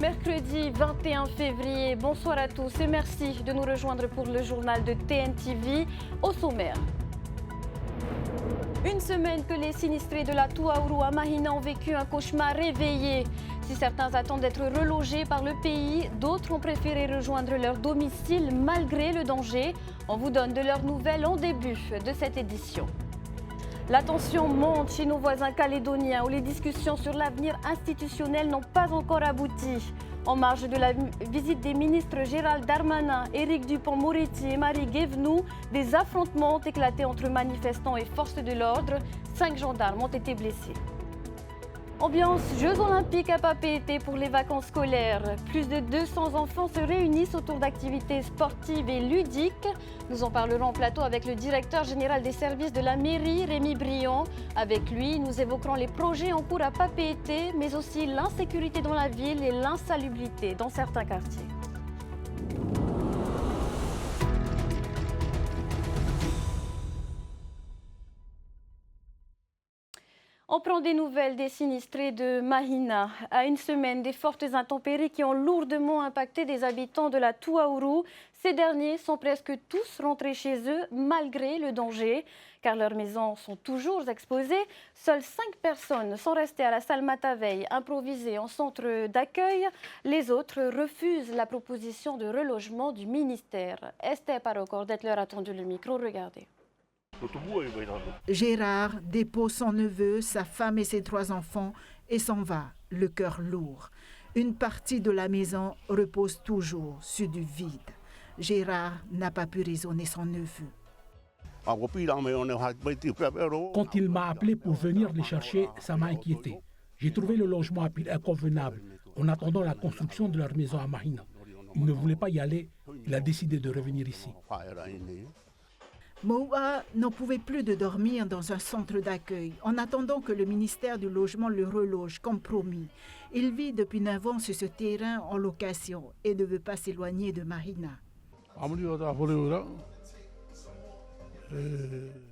Mercredi 21 février, bonsoir à tous et merci de nous rejoindre pour le journal de TNTV. Au sommaire. Une semaine que les sinistrés de la Touaourou à Mahina ont vécu un cauchemar réveillé. Si certains attendent d'être relogés par le pays, d'autres ont préféré rejoindre leur domicile malgré le danger. On vous donne de leurs nouvelles en début de cette édition. La tension monte chez nos voisins calédoniens où les discussions sur l'avenir institutionnel n'ont pas encore abouti. En marge de la visite des ministres Gérald Darmanin, Éric Dupond-Moretti et Marie Guévenoux, des affrontements ont éclaté entre manifestants et forces de l'ordre. 5 gendarmes ont été blessés. Ambiance Jeux Olympiques à Papeete pour les vacances scolaires. Plus de 200 enfants se réunissent autour d'activités sportives et ludiques. Nous en parlerons en plateau avec le directeur général des services de la mairie, Rémi Briand. Avec lui, nous évoquerons les projets en cours à Papeete, mais aussi l'insécurité dans la ville et l'insalubrité dans certains quartiers. On prend des nouvelles des sinistrés de Mahina. À une semaine des fortes intempéries qui ont lourdement impacté des habitants de la Touaourou, ces derniers sont presque tous rentrés chez eux malgré le danger. Car leurs maisons sont toujours exposées. Seules 5 personnes sont restées à la salle Mataveille, improvisée en centre d'accueil. Les autres refusent la proposition de relogement du ministère. Esther Parocordet leur a tendu le micro, regardez. Gérard dépose son neveu, sa femme et ses 3 enfants et s'en va, le cœur lourd. Une partie de la maison repose toujours sur du vide. Gérard n'a pas pu raisonner son neveu. Quand il m'a appelé pour venir les chercher, ça m'a inquiété. J'ai trouvé le logement à Pile inconvenable en attendant la construction de leur maison à Mahina. Il ne voulait pas y aller, il a décidé de revenir ici. Moua n'en pouvait plus de dormir dans un centre d'accueil en attendant que le ministère du Logement le reloge comme promis. Il vit depuis 9 ans sur ce terrain en location et ne veut pas s'éloigner de Mahina.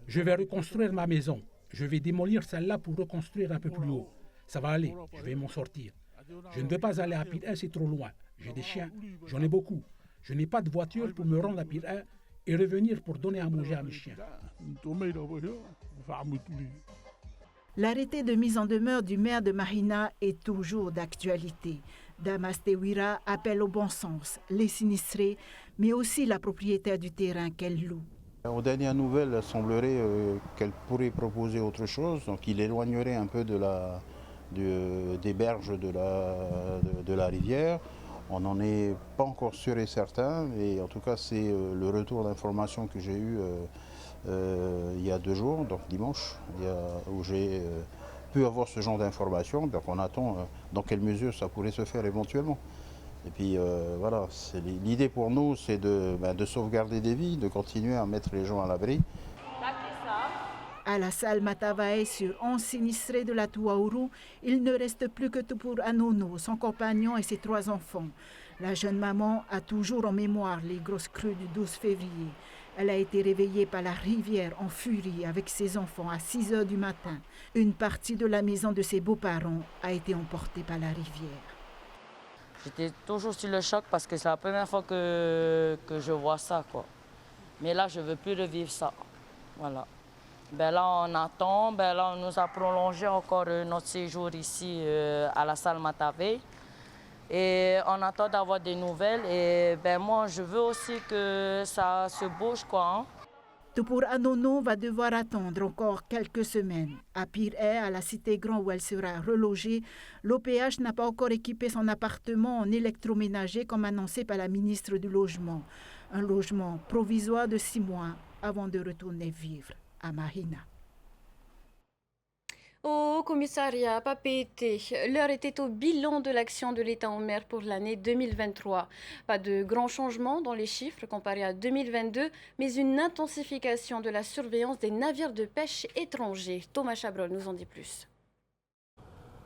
Je vais reconstruire ma maison. Je vais démolir celle-là pour reconstruire un peu plus haut. Ça va aller, je vais m'en sortir. Je ne veux pas aller à Pile 1, c'est trop loin. J'ai des chiens, j'en ai beaucoup. Je n'ai pas de voiture pour me rendre à Pile 1 et revenir pour donner à manger à mes chiens. L'arrêté de mise en demeure du maire de Mahina est toujours d'actualité. Damas Tewira appelle au bon sens les sinistrés, mais aussi la propriétaire du terrain qu'elle loue. Aux dernières nouvelles, il semblerait qu'elle pourrait proposer autre chose, donc il éloignerait un peu des berges de la rivière. On n'en est pas encore sûr et certain, mais en tout cas c'est le retour d'information que j'ai eu il y a 2 jours, donc dimanche, où j'ai pu avoir ce genre d'informations. Donc on attend dans quelle mesure ça pourrait se faire éventuellement. Et puis voilà, l'idée pour nous c'est de sauvegarder des vies, de continuer à mettre les gens à l'abri. À la salle Matavae, sur 11 sinistrés de la Touaourou, il ne reste plus que tout pour Anono, son compagnon et ses 3 enfants. La jeune maman a toujours en mémoire les grosses crues du 12 février. Elle a été réveillée par la rivière en furie avec ses enfants à 6 heures du matin. Une partie de la maison de ses beaux-parents a été emportée par la rivière. J'étais toujours sur le choc parce que c'est la première fois que je vois ça, quoi. Mais là, je ne veux plus revivre ça. Voilà. Là, on attend. Là, on nous a prolongé encore notre séjour ici à la salle Mataveille. Et on attend d'avoir des nouvelles. Et moi, je veux aussi que ça se bouge, quoi. Tupur Anono va devoir attendre encore quelques semaines. À Pire-Air, à la Cité Grand où elle sera relogée, l'OPH n'a pas encore équipé son appartement en électroménager comme annoncé par la ministre du Logement. Un logement provisoire de 6 mois avant de retourner vivre à Mahina. Au commissariat Papeete, l'heure était au bilan de l'action de l'État en mer pour l'année 2023. Pas de grands changements dans les chiffres comparés à 2022, mais une intensification de la surveillance des navires de pêche étrangers. Thomas Chabrol nous en dit plus.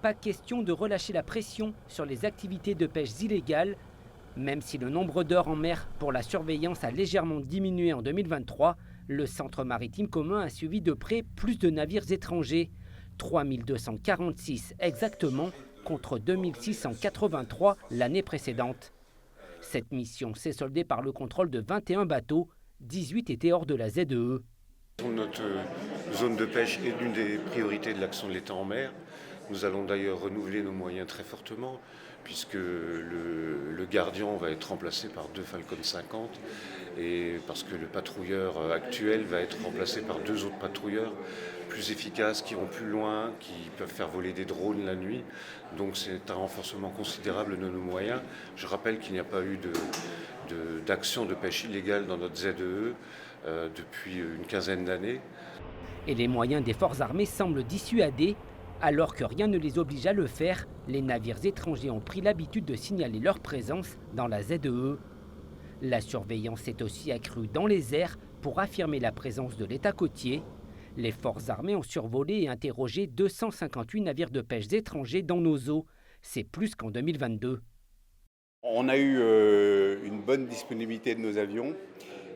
Pas question de relâcher la pression sur les activités de pêche illégales. Même si le nombre d'heures en mer pour la surveillance a légèrement diminué en 2023, le centre maritime commun a suivi de près plus de navires étrangers. 3246 exactement, contre 2683 l'année précédente. Cette mission s'est soldée par le contrôle de 21 bateaux, 18 étaient hors de la ZEE. Notre zone de pêche est l'une des priorités de l'action de l'État en mer. Nous allons d'ailleurs renouveler nos moyens très fortement, puisque le gardien va être remplacé par 2 Falcon 50, et parce que le patrouilleur actuel va être remplacé par 2 autres patrouilleurs plus efficaces, qui vont plus loin, qui peuvent faire voler des drones la nuit. Donc c'est un renforcement considérable de nos moyens. Je rappelle qu'il n'y a pas eu d'action de pêche illégale dans notre ZEE depuis une quinzaine d'années. Et les moyens des forces armées semblent dissuader. Alors que rien ne les oblige à le faire, les navires étrangers ont pris l'habitude de signaler leur présence dans la ZEE. La surveillance s'est aussi accrue dans les airs pour affirmer la présence de l'État côtier. Les forces armées ont survolé et interrogé 258 navires de pêche étrangers dans nos eaux. C'est plus qu'en 2022. On a eu une bonne disponibilité de nos avions.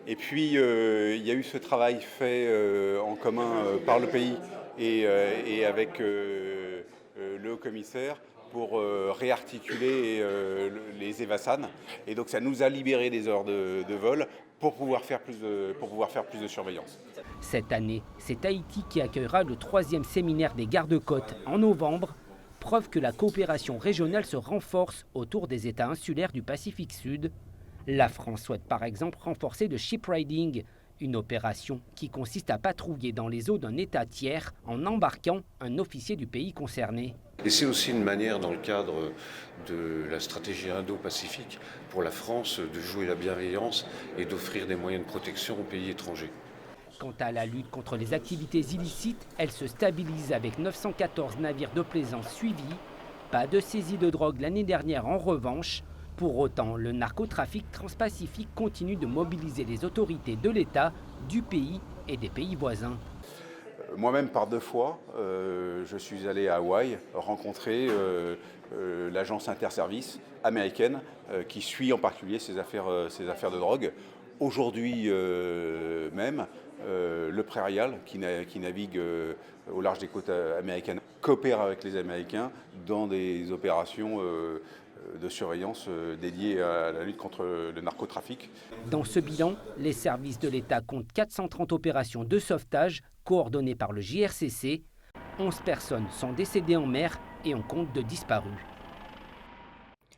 Et puis, il y a eu ce travail fait en commun par le pays et avec le haut-commissaire pour réarticuler les EVASAN. Et donc, ça nous a libéré des heures de vol pour pouvoir faire plus de surveillance. Cette année, c'est Haïti qui accueillera le 3e séminaire des gardes-côtes en novembre. Preuve que la coopération régionale se renforce autour des États insulaires du Pacifique Sud. La France souhaite par exemple renforcer le ship riding, une opération qui consiste à patrouiller dans les eaux d'un État tiers en embarquant un officier du pays concerné. Et c'est aussi une manière, dans le cadre de la stratégie indo-pacifique, pour la France de jouer la bienveillance et d'offrir des moyens de protection aux pays étrangers. Quant à la lutte contre les activités illicites, elle se stabilise avec 914 navires de plaisance suivis. Pas de saisie de drogue l'année dernière en revanche. Pour autant, le narcotrafic transpacifique continue de mobiliser les autorités de l'État, du pays et des pays voisins. Moi-même, par 2 fois, je suis allé à Hawaï rencontrer l'agence interservice américaine qui suit en particulier ces affaires de drogue. Aujourd'hui même, le Prairial, qui navigue au large des côtes américaines, coopère avec les Américains dans des opérations de surveillance dédiées à la lutte contre le narcotrafic. Dans ce bilan, les services de l'État comptent 430 opérations de sauvetage coordonnées par le JRCC. 11 personnes sont décédées en mer et on compte de disparus.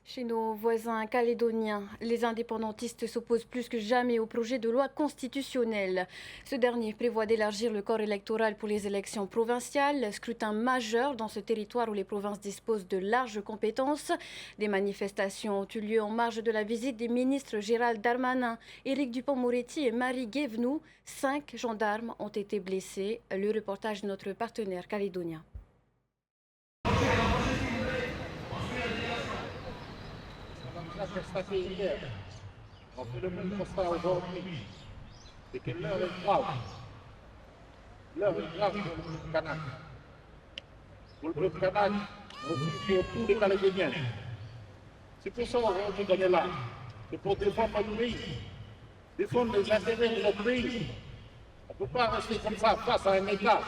Chez nos voisins calédoniens, les indépendantistes s'opposent plus que jamais au projet de loi constitutionnelle. Ce dernier prévoit d'élargir le corps électoral pour les élections provinciales, scrutin majeur dans ce territoire où les provinces disposent de larges compétences. Des manifestations ont eu lieu en marge de la visite des ministres Gérald Darmanin, Éric Dupond-Moretti et Marie Guévenoux. 5 gendarmes ont été blessés. Le reportage de notre partenaire calédonien. On fait le même constat aujourd'hui. C'est que l'heure est grave. L'heure est grave pour le peuple kanak. Pour le peuple kanak, pour tous les Calédoniens. C'est pour ça qu'on est là. C'est pour défendre notre pays. Défendre les intérêts de notre pays. On ne peut pas rester comme ça face à un État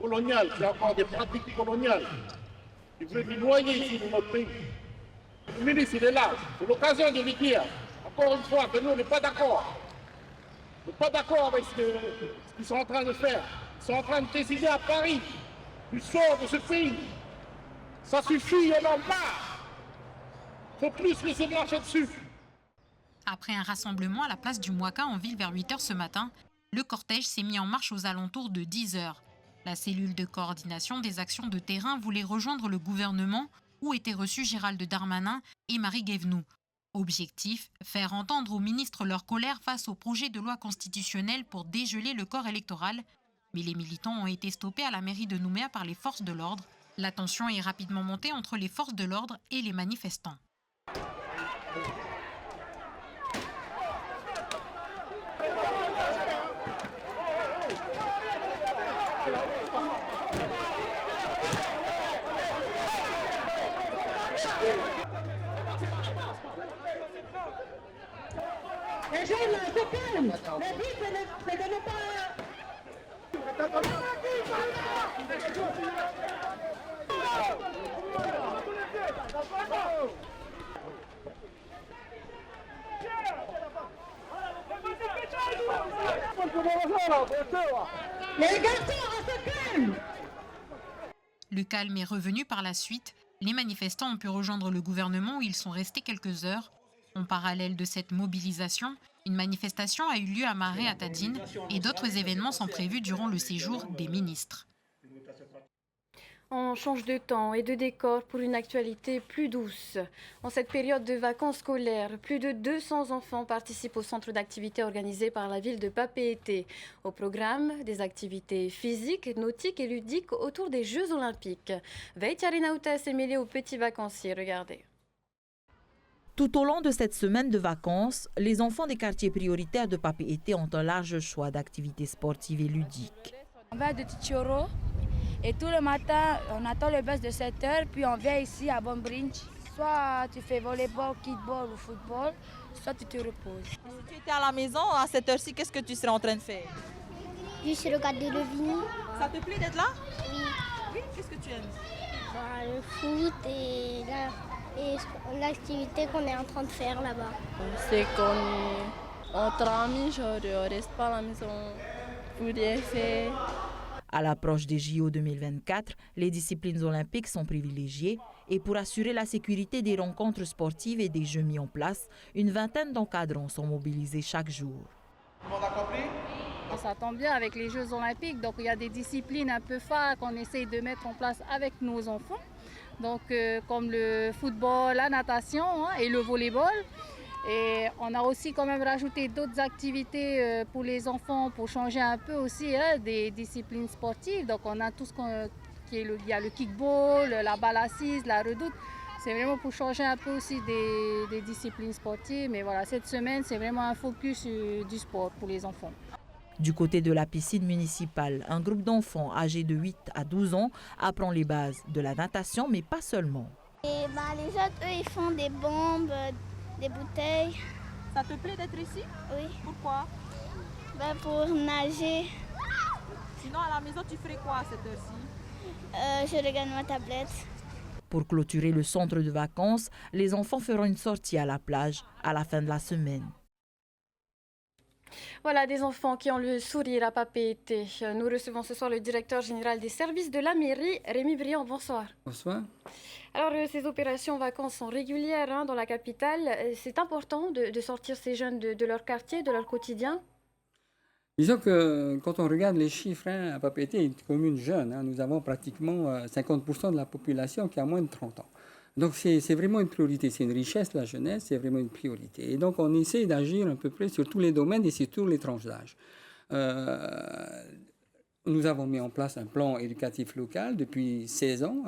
colonial qui a encore des pratiques coloniales. Il veut nous noyer ici dans notre pays. Le ministre, il est là. C'est l'occasion de lui dire, encore une fois, que nous, on n'est pas d'accord. On n'est pas d'accord avec ce qu'ils sont en train de faire. Ils sont en train de décider à Paris du sort de ce pays. Ça suffit, on en a marre. Il ne faut plus se laisser marcher dessus. Après un rassemblement à la place du Mouaka en ville vers 8h ce matin, le cortège s'est mis en marche aux alentours de 10h. La cellule de coordination des actions de terrain voulait rejoindre le gouvernement où étaient reçus Gérald Darmanin et Marie Guévenoux. Objectif, faire entendre aux ministres leur colère face au projet de loi constitutionnelle pour dégeler le corps électoral. Mais les militants ont été stoppés à la mairie de Nouméa par les forces de l'ordre. La tension est rapidement montée entre les forces de l'ordre et les manifestants. Les gens là, se calment. Le but, c'est de ne pas... Les garçons, on se calme. Le calme est revenu par la suite. Les manifestants ont pu rejoindre le gouvernement où ils sont restés quelques heures. En parallèle de cette mobilisation, une manifestation a eu lieu à Marais à Tadine et d'autres événements sont prévus durant le séjour des ministres. On change de temps et de décor pour une actualité plus douce. En cette période de vacances scolaires, plus de 200 enfants participent au centre d'activités organisé par la ville de Papeete. Au programme, des activités physiques, nautiques et ludiques autour des Jeux Olympiques. Veitiarinaouta s'est mêlé aux petits vacanciers, regardez. Tout au long de cette semaine de vacances, les enfants des quartiers prioritaires de Papeete ont un large choix d'activités sportives et ludiques. On va de Tichoro et tout le matin, on attend le bus de 7 h, puis on vient ici à Bombrinch. Soit tu fais volleyball, kickball ou football, soit tu te reposes. Si tu étais à la maison à cette heure-ci, qu'est-ce que tu serais en train de faire? Juste regarder le Vini. Ça te plaît d'être là? Oui. Oui, qu'est-ce que tu aimes? Le foot et l'activité qu'on est en train de faire là-bas. C'est qu'on est entre amis, genre on reste pas à la maison pour rien faire. À l'approche des JO 2024, les disciplines olympiques sont privilégiées et pour assurer la sécurité des rencontres sportives et des jeux mis en place, une vingtaine d'encadrants sont mobilisés chaque jour. Tout le monde a compris? Ça tombe bien avec les Jeux Olympiques, donc il y a des disciplines un peu phares qu'on essaye de mettre en place avec nos enfants. Donc comme le football, la natation et le volleyball. Et on a aussi quand même rajouté d'autres activités pour les enfants pour changer un peu aussi des disciplines sportives. Donc on a tout ce il y a le kickball, la balle assise, la redoute. C'est vraiment pour changer un peu aussi des disciplines sportives. Mais voilà, cette semaine, c'est vraiment un focus du sport pour les enfants. Du côté de la piscine municipale, un groupe d'enfants âgés de 8 à 12 ans apprend les bases de la natation, mais pas seulement. Et les autres, eux, ils font des bombes, des bouteilles. Ça te plaît d'être ici? Oui. Pourquoi? Pour nager. Sinon, à la maison, tu ferais quoi à cette heure-ci? Je regarde ma tablette. Pour clôturer le centre de vacances, les enfants feront une sortie à la plage à la fin de la semaine. Voilà des enfants qui ont le sourire à Papeete. Nous recevons ce soir le directeur général des services de la mairie, Rémi Briand. Bonsoir. Bonsoir. Alors, ces opérations vacances sont régulières dans la capitale. C'est important de sortir ces jeunes de leur quartier, de leur quotidien? Disons que quand on regarde les chiffres, à Papeete est une commune jeune. Nous avons pratiquement 50% de la population qui a moins de 30 ans. Donc c'est vraiment une priorité, c'est une richesse, la jeunesse, c'est vraiment une priorité. Et donc on essaie d'agir à peu près sur tous les domaines et sur tous les tranches d'âge. Nous avons mis en place un plan éducatif local depuis 16 ans.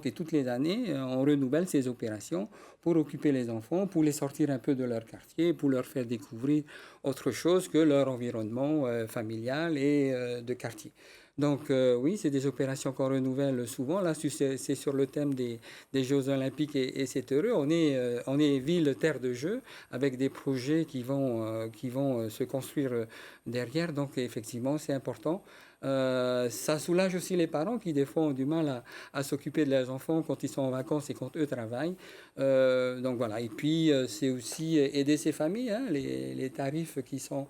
Et toutes les années, on renouvelle ces opérations pour occuper les enfants, pour les sortir un peu de leur quartier, pour leur faire découvrir autre chose que leur environnement familial et de quartier. Donc oui, c'est des opérations qu'on renouvelle souvent. Là, c'est sur le thème des Jeux Olympiques et c'est heureux. On est ville terre de jeux avec des projets qui vont se construire derrière. Donc effectivement, c'est important. Ça soulage aussi les parents qui des fois ont du mal à s'occuper de leurs enfants quand ils sont en vacances et quand eux travaillent. Donc voilà. Et puis c'est aussi aider ces familles. Les tarifs qui sont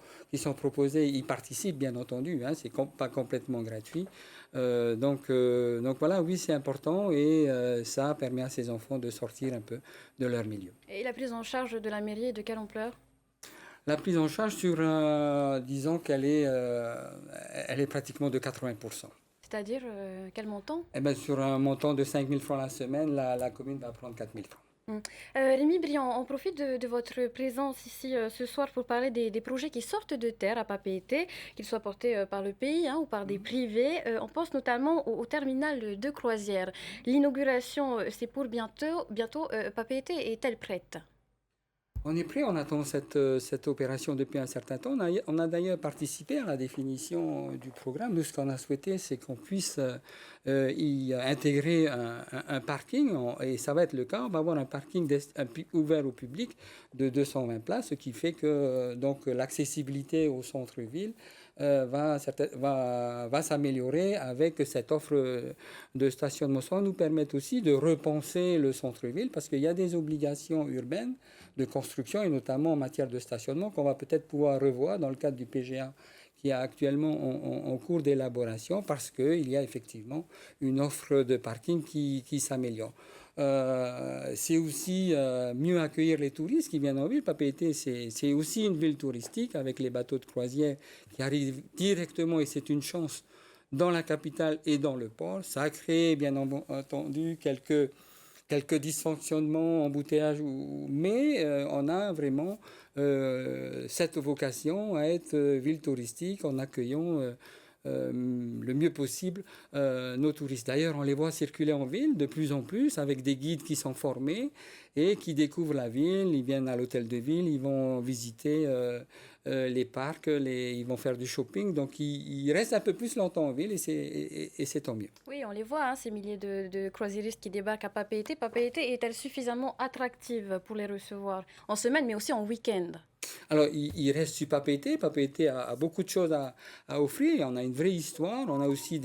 proposés, ils participent bien entendu. C'est pas complètement gratuit. Donc voilà, oui, c'est important et ça permet à ces enfants de sortir un peu de leur milieu. Et la prise en charge de la mairie est de quelle ampleur? La prise en charge sur, disons qu'elle elle est pratiquement de 80%. C'est-à-dire quel montant? Sur un montant de 5 000 francs la semaine, la commune va prendre 4 000 francs. Rémi Briand, on profite de votre présence ici ce soir pour parler des projets qui sortent de terre à Papeete, qu'ils soient portés par le pays ou par des privés. On pense notamment au terminal de croisière. L'inauguration, c'est pour bientôt. Papeete est-elle prête? On est prêt, on attend cette opération depuis un certain temps. On a d'ailleurs participé à la définition du programme. Nous, ce qu'on a souhaité, c'est qu'on puisse y intégrer un parking, et ça va être le cas. On va avoir un parking ouvert au public de 220 places, ce qui fait que l'accessibilité au centre-ville va s'améliorer avec cette offre de stationnement. Ça va nous permettre aussi de repenser le centre-ville parce qu'il y a des obligations urbaines de construction et notamment en matière de stationnement qu'on va peut-être pouvoir revoir dans le cadre du PGA qui est actuellement en cours d'élaboration parce qu'il y a effectivement une offre de parking qui s'améliore. C'est aussi mieux accueillir les touristes qui viennent en ville. Papeete, c'est aussi une ville touristique avec les bateaux de croisière qui arrivent directement, et c'est une chance, dans la capitale et dans le port. Ça a créé, bien entendu, quelques dysfonctionnements, embouteillages, mais on a vraiment cette vocation à être ville touristique en accueillant le mieux possible nos touristes. D'ailleurs, on les voit circuler en ville de plus en plus avec des guides qui sont formés et qui découvrent la ville. Ils viennent à l'hôtel de ville, ils vont visiter les parcs, ils vont faire du shopping. Donc, ils restent un peu plus longtemps en ville et c'est tant mieux. Oui, on les voit, ces milliers de croisiéristes qui débarquent à Papeete. Papeete est-elle suffisamment attractive pour les recevoir en semaine, mais aussi en week-end? Alors, il reste sur Papeete. Papeete a beaucoup de choses à offrir. On a une vraie histoire. On a aussi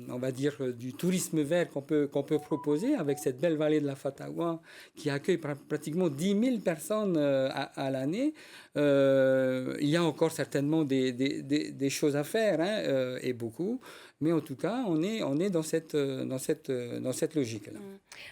on va dire, du tourisme vert qu'on peut proposer avec cette belle vallée de la Fatawa qui accueille pratiquement 10 000 personnes à l'année. Il y a encore certainement des choses à faire, et beaucoup. Mais en tout cas, on est dans cette logique-là.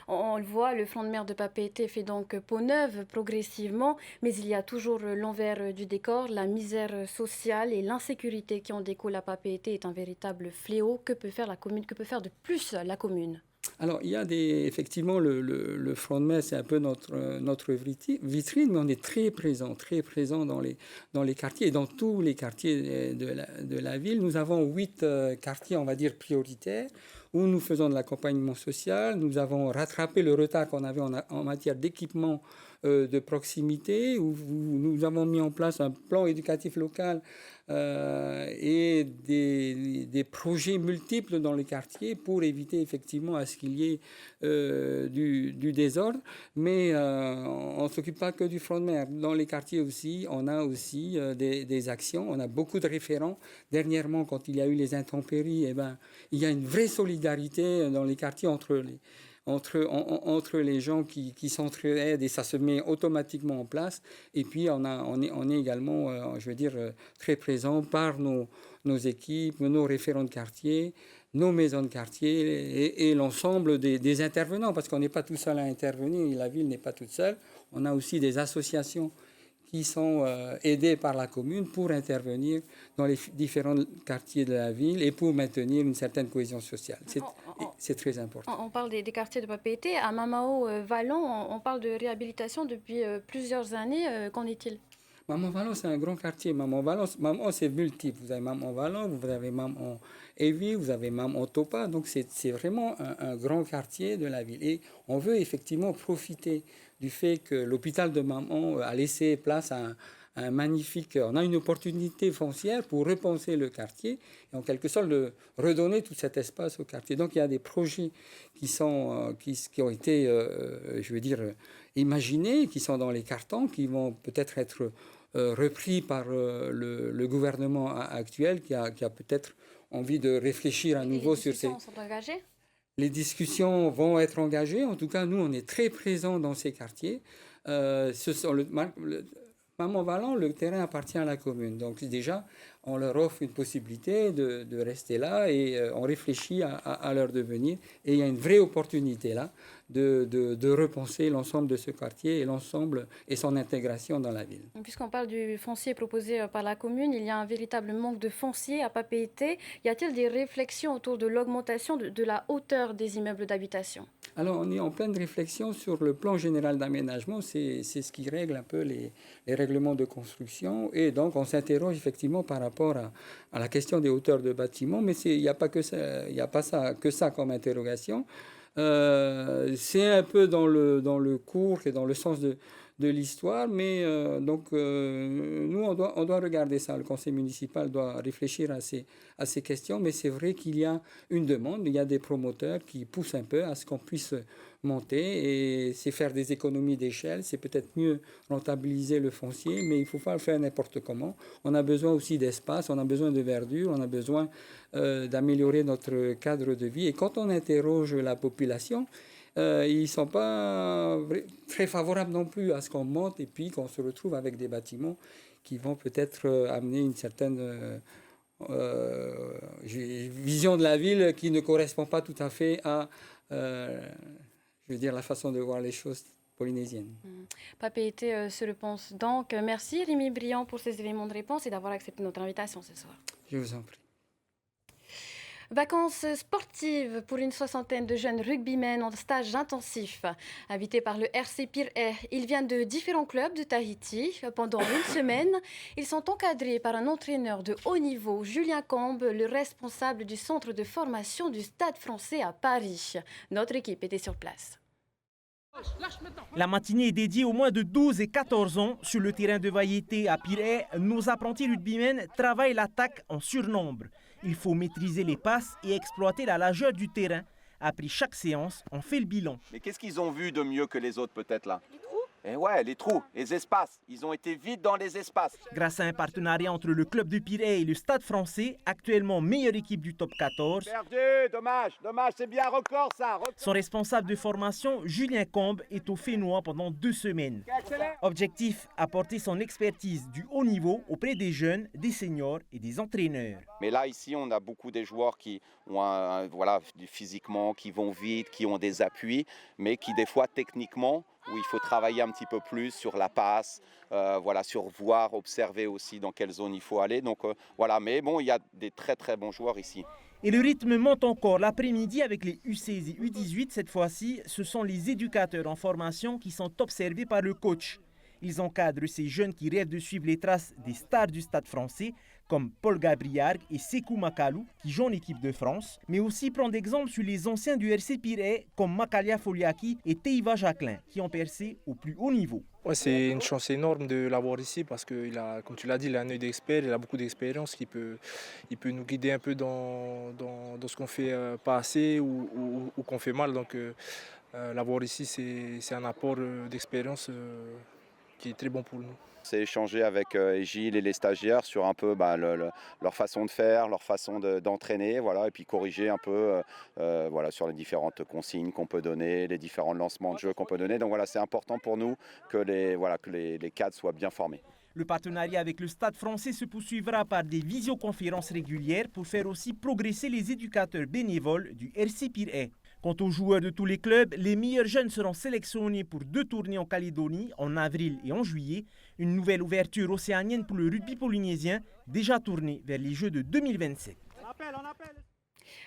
On le voit, le front de mer de Papeete fait donc peau neuve progressivement, mais il y a toujours l'envers du décor, la misère sociale et l'insécurité qui en découle à Papeete est un véritable fléau. Que peut faire la commune? Que peut faire de plus la commune? Alors, il y a effectivement, le front de mer, c'est un peu notre vitrine, mais on est très présent dans les quartiers et dans tous les quartiers de la ville. Nous avons 8 quartiers, on va dire, prioritaires, où nous faisons de l'accompagnement social. Nous avons rattrapé le retard qu'on avait en matière d'équipement de proximité, où nous avons mis en place un plan éducatif local et des projets multiples dans les quartiers pour éviter effectivement à ce qu'il y ait du désordre. Mais on ne s'occupe pas que du front de mer. Dans les quartiers aussi, on a aussi des actions. On a beaucoup de référents. Dernièrement, quand il y a eu les intempéries, il y a une vraie solidarité dans les quartiers entre les gens qui s'entraident et ça se met automatiquement en place. Et puis, on est également, je veux dire, très présent par nos équipes, nos référents de quartier, nos maisons de quartier et l'ensemble des intervenants, parce qu'on n'est pas tout seul à intervenir, la ville n'est pas toute seule. On a aussi des associations qui sont aidés par la commune pour intervenir dans les différents quartiers de la ville et pour maintenir une certaine cohésion sociale. C'est très important. On parle des quartiers de Papeete. À Mamao-Vallon, on parle de réhabilitation depuis plusieurs années. Qu'en est-il? Mamao-Vallon, c'est un grand quartier. Mamao, c'est multiple. Vous avez Mamao-Vallon, vous avez Mamao-Evi, vous avez Mamao-Topa. Donc, c'est vraiment un grand quartier de la ville. Et on veut effectivement profiter du fait que l'hôpital de Mamao a laissé place à un magnifique... On a une opportunité foncière pour repenser le quartier et en quelque sorte redonner tout cet espace au quartier. Donc il y a des projets qui ont été, je veux dire, imaginés, qui sont dans les cartons, qui vont peut-être être repris par le gouvernement actuel qui a peut-être envie de réfléchir à nouveau sur ces... Les discussions sont engagées ? Les discussions vont être engagées. En tout cas, nous, on est très présents dans ces quartiers. Mamao-Vallon, le terrain appartient à la commune. Donc déjà, on leur offre une possibilité de rester là et on réfléchit à leur devenir. Et il y a une vraie opportunité là de repenser l'ensemble de ce quartier et l'ensemble et son intégration dans la ville. Puisqu'on parle du foncier proposé par la commune, il y a un véritable manque de foncier à Papeete. Y a-t-il des réflexions autour de l'augmentation de la hauteur des immeubles d'habitation? Alors, on est en pleine réflexion sur le plan général d'aménagement. C'est ce qui règle un peu les règlements de construction. Et donc, on s'interroge effectivement par rapport à la question des hauteurs de bâtiments. Mais il n'y a pas que ça comme interrogation. C'est un peu dans le cours et dans le sens de l'histoire, mais nous, on doit regarder ça. Le conseil municipal doit réfléchir à ces questions, mais c'est vrai qu'il y a une demande, il y a des promoteurs qui poussent un peu à ce qu'on puisse monter, et c'est faire des économies d'échelle, c'est peut-être mieux rentabiliser le foncier, mais il ne faut pas le faire n'importe comment. On a besoin aussi d'espace, on a besoin de verdure, on a besoin d'améliorer notre cadre de vie, et quand on interroge la population, ils ne sont pas très favorables non plus à ce qu'on monte et puis qu'on se retrouve avec des bâtiments qui vont peut-être amener une certaine vision de la ville qui ne correspond pas tout à fait à la façon de voir les choses polynésiennes. Papeete se le pense donc. Merci Rémi Briand pour ces éléments de réponse et d'avoir accepté notre invitation ce soir. Je vous en prie. Vacances sportives pour une 60aine de jeunes rugbymen en stage intensif. Habités par le RC Pirée, ils viennent de différents clubs de Tahiti. Pendant une semaine, ils sont encadrés par un entraîneur de haut niveau, Julien Combe, le responsable du centre de formation du Stade français à Paris. Notre équipe était sur place. La matinée est dédiée aux moins de 12 et 14 ans. Sur le terrain de Vaiete à Pirée, nos apprentis rugbymen travaillent l'attaque en surnombre. Il faut maîtriser les passes et exploiter la largeur du terrain. Après chaque séance, on fait le bilan. Mais qu'est-ce qu'ils ont vu de mieux que les autres peut-être là? Eh ouais, les trous, les espaces. Ils ont été vite dans les espaces. Grâce à un partenariat entre le club de Pirée et le Stade français, actuellement meilleure équipe du top 14. Perdu, dommage, c'est bien record ça. Son responsable de formation, Julien Combe, est au Fénois pendant 2 semaines. Objectif, apporter son expertise du haut niveau auprès des jeunes, des seniors et des entraîneurs. Mais là, ici, on a beaucoup des joueurs qui ont physiquement, qui vont vite, qui ont des appuis, mais qui des fois techniquement, où il faut travailler un petit peu plus sur la passe, sur voir, observer aussi dans quelle zone il faut aller. Donc mais bon, il y a des très très bons joueurs ici. Et le rythme monte encore l'après-midi avec les U16 et U18. Cette fois-ci, ce sont les éducateurs en formation qui sont observés par le coach. Ils encadrent ces jeunes qui rêvent de suivre les traces des stars du Stade français, comme Paul Gabriarg et Sekou Makalou, qui jouent en équipe de France, mais aussi prendre exemple sur les anciens du RC Pirée, comme Makalia Foliaki et Teiva Jacquelin, qui ont percé au plus haut niveau. Ouais, c'est une chance énorme de l'avoir ici parce que, comme tu l'as dit, il a un œil d'expert, il a beaucoup d'expérience, il peut nous guider un peu dans ce qu'on fait pas assez ou qu'on fait mal. Donc l'avoir ici, c'est un apport d'expérience qui est très bon pour nous. C'est échanger avec Gilles et les stagiaires sur un peu leur façon de faire, leur façon d'entraîner, et puis corriger un peu sur les différentes consignes qu'on peut donner, les différents lancements de jeu qu'on peut donner. Donc c'est important pour nous que les cadres soient bien formés. Le partenariat avec le Stade français se poursuivra par des visioconférences régulières pour faire aussi progresser les éducateurs bénévoles du RC Pirée. Quant aux joueurs de tous les clubs, les meilleurs jeunes seront sélectionnés pour 2 tournées en Calédonie, en avril et en juillet. Une nouvelle ouverture océanienne pour le rugby polynésien, déjà tournée vers les Jeux de 2027.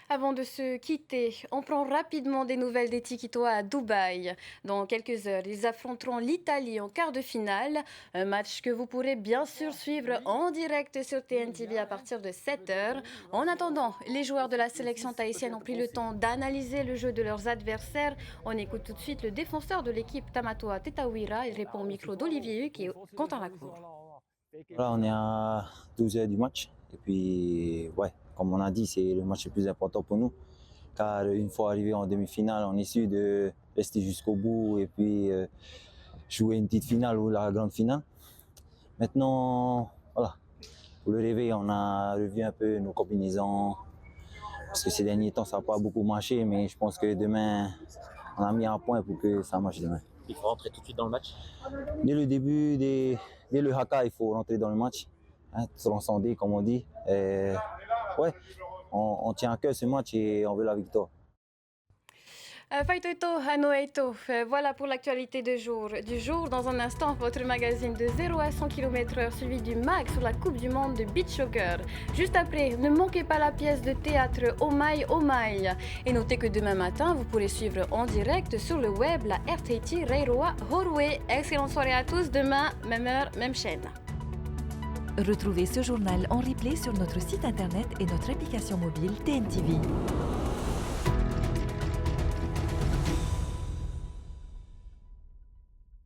Avant de se quitter, on prend rapidement des nouvelles des Tikitois à Dubaï. Dans quelques heures, ils affronteront l'Italie en quart de finale. Un match que vous pourrez bien sûr suivre en direct sur TNTV à partir de 7h. En attendant, les joueurs de la sélection tahitienne ont pris le temps d'analyser le jeu de leurs adversaires. On écoute tout de suite le défenseur de l'équipe Tamatoa Tetawira. Il répond au micro d'Olivier Hu qui est Quentin Lacour. Voilà, on est à 12 heures du match. Et puis, comme on a dit, c'est le match le plus important pour nous. Car une fois arrivé en demi-finale, on est sûr de rester jusqu'au bout et puis jouer une petite finale ou la grande finale. Maintenant, pour le réveil, on a revu un peu nos combinaisons. Parce que ces derniers temps, ça n'a pas beaucoup marché, mais je pense que demain, on a mis un point pour que ça marche demain. Il faut rentrer tout de suite dans le match? Dès le début, dès le haka, il faut rentrer dans le match. Transcender, comme on dit. On tient à cœur ce match et on veut la victoire. Faitoito, Anoeito, voilà pour l'actualité du jour. Dans un instant, votre magazine de 0 à 100 km/h suivi du MAG sur la Coupe du Monde de Beach Soccer. Juste après, ne manquez pas la pièce de théâtre Omai Omai. Et notez que demain matin, vous pourrez suivre en direct sur le web la RTT Reiroa Horwe. Excellente soirée à tous, demain, même heure, même chaîne. Retrouvez ce journal en replay sur notre site internet et notre application mobile TNTV.